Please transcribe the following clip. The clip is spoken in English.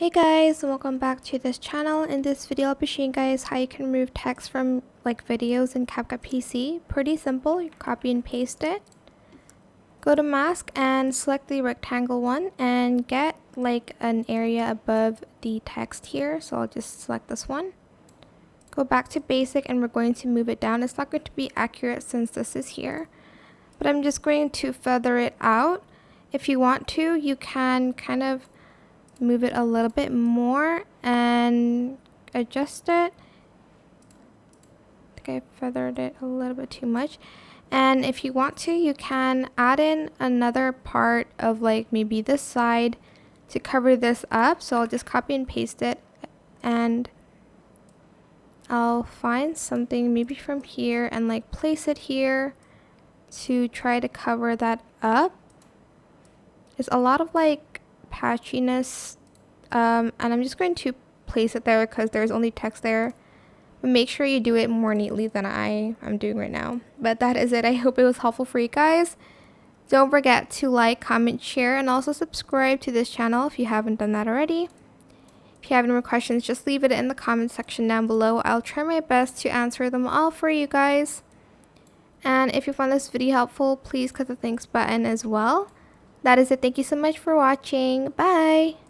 Hey guys, welcome back to this channel. In this video I'll be showing you guys how you can remove text from videos in CapCut PC. Pretty simple. You copy and paste it. Go to mask and select the rectangle one and get an area above the text here. So I'll just select this one. Go back to basic and we're going to move it down. It's not going to be accurate since this is here, but I'm just going to feather it out. If you want to, you can kind of move it a little bit more and adjust it. I think I feathered it a little bit too much. And if you want to, you can add in another part of maybe this side to cover this up. So I'll just copy and paste it and I'll find something maybe from here and place it here to try to cover that up. There's a lot of patchiness, and I'm just going to place it there because there's only text there, but make sure you do it more neatly than I am doing right now. But that is it. I hope it was helpful for you guys. Don't forget to like, comment, share, and also subscribe to this channel if you haven't done that already. If you have any more questions, just leave it in the comment section down below. I'll try my best to answer them all for you guys. And if you found this video helpful, please click the thanks button as well. That is it. Thank you so much for watching. Bye!